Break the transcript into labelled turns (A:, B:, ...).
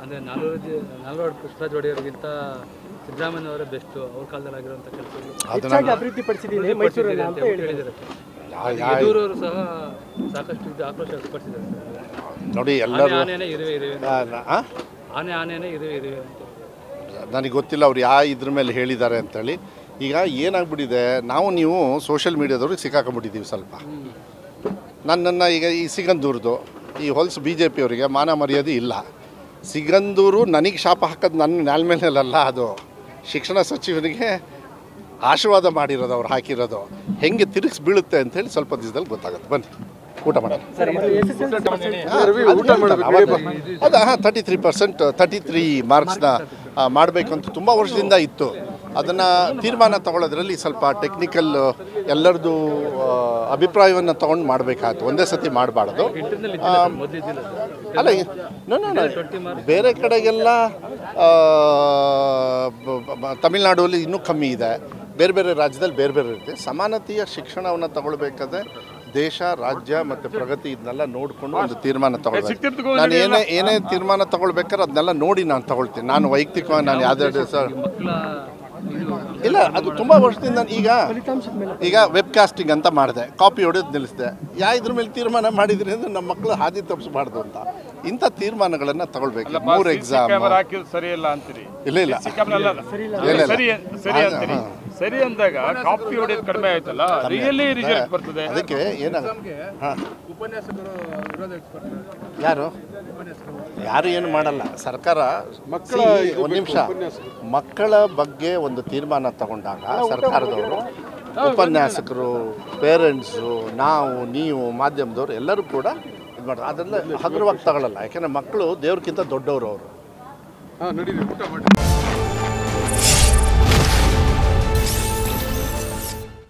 A: ಅಂದರೆ ನಾಲ್ವರು ಕೃಷ್ಣರಾಜ ಒಡೆಯರಿಗಿಂತ ಸಿದ್ದರಾಮಯ್ಯ ಅವರೇ ಬೆಸ್ಟ್ ಅವ್ರ ಕಾಲದಲ್ಲಿ ಆಗಿರುವಂಥ ಕೆಲಸಗಳು
B: ಅಭಿವೃದ್ಧಿ ಪಡಿಸಿದ್ದೀನಿ ಮೈಸೂರಲ್ಲಿ ಅಂತ ಹೇಳಿದ್ದಾರೆ.
A: ಯಡಿಯೂರವರು ಸಹ ಸಾಕಷ್ಟು ಆಕ್ರೋಶ ವ್ಯಕ್ತಪಡಿಸಿದ್ದಾರೆ.
C: ನೋಡಿ ಎಲ್ಲರೂ
A: ಆನೆನೇ ಇರುವೆ ಆನೆನೇ ಇರುವೆ ಅಂತ
C: ನನಗೆ ಗೊತ್ತಿಲ್ಲ ಅವ್ರು ಇದ್ರ ಮೇಲೆ ಹೇಳಿದ್ದಾರೆ ಅಂತೇಳಿ. ಈಗ ಏನಾಗ್ಬಿಟ್ಟಿದೆ, ನೀವು ಸೋಷಿಯಲ್ ಮೀಡಿಯಾದವ್ರಿಗೆ ಸಿಕ್ಕಾಕೊಂಡ್ಬಿಟ್ಟಿದ್ದೀವಿ ಸ್ವಲ್ಪ. ನನ್ನನ್ನು ಈಗ ಈ ಸಿಗಂದೂರ್ದು ಈ ಹೊಲ್ಸು BJP ಅವರಿಗೆ ಮಾನ ಮರ್ಯಾದೆ ಇಲ್ಲ. ಸಿಗಂದೂರು ನನಗೆ ಶಾಪ ಹಾಕೋದು ನನ್ನ ನ್ಯಾಲ್ ಮೇಲೆಲ್ಲ, ಅದು ಶಿಕ್ಷಣ ಸಚಿವನಿಗೆ ಆಶೀರ್ವಾದ ಮಾಡಿರೋದು ಅವ್ರು ಹಾಕಿರೋದು. ಹೆಂಗೆ ತಿರುಗಿಸಿ ಬೀಳುತ್ತೆ ಅಂಥೇಳಿ ಸ್ವಲ್ಪ ದಿವಸದಲ್ಲಿ ಗೊತ್ತಾಗುತ್ತೆ. ಬನ್ನಿ ಊಟ ಮಾಡೋಣ. ಅದು 33 ಮಾರ್ಕ್ಸ್ನ ಮಾಡಬೇಕು ಅಂತ ತುಂಬ ವರ್ಷದಿಂದ ಇತ್ತು. ಅದನ್ನು ತೀರ್ಮಾನ ತಗೊಳ್ಳೋದ್ರಲ್ಲಿ ಸ್ವಲ್ಪ ಟೆಕ್ನಿಕಲ್ ಎಲ್ಲರದ್ದು ಅಭಿಪ್ರಾಯವನ್ನು ತೊಗೊಂಡು ಮಾಡಬೇಕಾಯ್ತು. ಒಂದೇ ಸತಿ ಮಾಡಬಾರ್ದು. ಅಲ್ಲ ಬೇರೆ ಕಡೆಗೆಲ್ಲ ತಮಿಳ್ನಾಡಲ್ಲಿ ಇನ್ನೂ ಕಮ್ಮಿ ಇದೆ, ಬೇರೆ ಬೇರೆ ರಾಜ್ಯದಲ್ಲಿ ಬೇರೆ ಬೇರೆ ಇರುತ್ತೆ. ಸಮಾನತೆಯ ಶಿಕ್ಷಣವನ್ನು ತಗೊಳ್ಬೇಕಾದ್ರೆ ದೇಶ, ರಾಜ್ಯ ಮತ್ತು ಪ್ರಗತಿ ಇದನ್ನೆಲ್ಲ ನೋಡಿಕೊಂಡು ಒಂದು ತೀರ್ಮಾನ ತಗೊಳ್ಬೇಕು. ನಾನು ಏನೇ ತೀರ್ಮಾನ ತಗೊಳ್ಬೇಕಾದ್ರೆ ಅದನ್ನೆಲ್ಲ ನೋಡಿ ನಾನು ತಗೊಳ್ತೀನಿ. ನಾನು ವೈಯಕ್ತಿಕವಾಗಿ ನಾನು ಯಾವುದೇ ಇಲ್ಲ, ಅದು ತುಂಬ ವರ್ಷದಿಂದ ಈಗ ವೆಬ್ ಕಾಸ್ಟಿಂಗ್ ಅಂತ ಮಾಡಿದೆ, ಕಾಪಿ ಹೊಡೆದು ನಿಲ್ಲಿಸಿದೆ. ಇದ್ರ ಮೇಲೆ ತೀರ್ಮಾನ ಮಾಡಿದ್ರಿ ಅಂದರೆ ನಮ್ಮ ಮಕ್ಕಳು ಹಾದಿ ತಪ್ಪಿಸಬಾರ್ದು ಅಂತ. ಇಂಥ ತೀರ್ಮಾನಗಳನ್ನು ತಗೊಳ್ಬೇಕು. 3 ಎಕ್ಸಾಮ್
D: ಸರಿಯಲ್ಲ ಅಂತೀರಿ?
C: ಇಲ್ಲ
D: ಸರಿ ಅಂದಾಗ ಕಾಪಿ ಹೊಡೆಯೋದು ಕಡಿಮೆ ಆಯ್ತಲ್ಲ, ರಿಯಲಿ ರಿಸಲ್ಟ್ ಬರ್ತದೆ.
C: ಅದಕ್ಕೆ ಏನಾಗುತ್ತೆ, ಯಾರು ಏನು ಮಾಡಲ್ಲ. ಸರ್ಕಾರ ಒಂದು ನಿಮಿಷ, ಮಕ್ಕಳ ಬಗ್ಗೆ ಒಂದು ತೀರ್ಮಾನ ತಗೊಂಡಾಗ ಸರ್ಕಾರದವರು, ಉಪನ್ಯಾಸಕರು, ಪೇರೆಂಟ್ಸು, ನೀವು ಮಾಧ್ಯಮದವರು ಎಲ್ಲರೂ ಕೂಡ ಇದು ಮಾಡ್ತಾರೆ. ಅದೆಲ್ಲ ಹಗುರವಾಗಿ ತಗೊಳ್ಳಲ್ಲ. ಯಾಕೆಂದರೆ ಮಕ್ಕಳು ದೇವ್ರಿಗಿಂತ ದೊಡ್ಡವರು ಅವರು.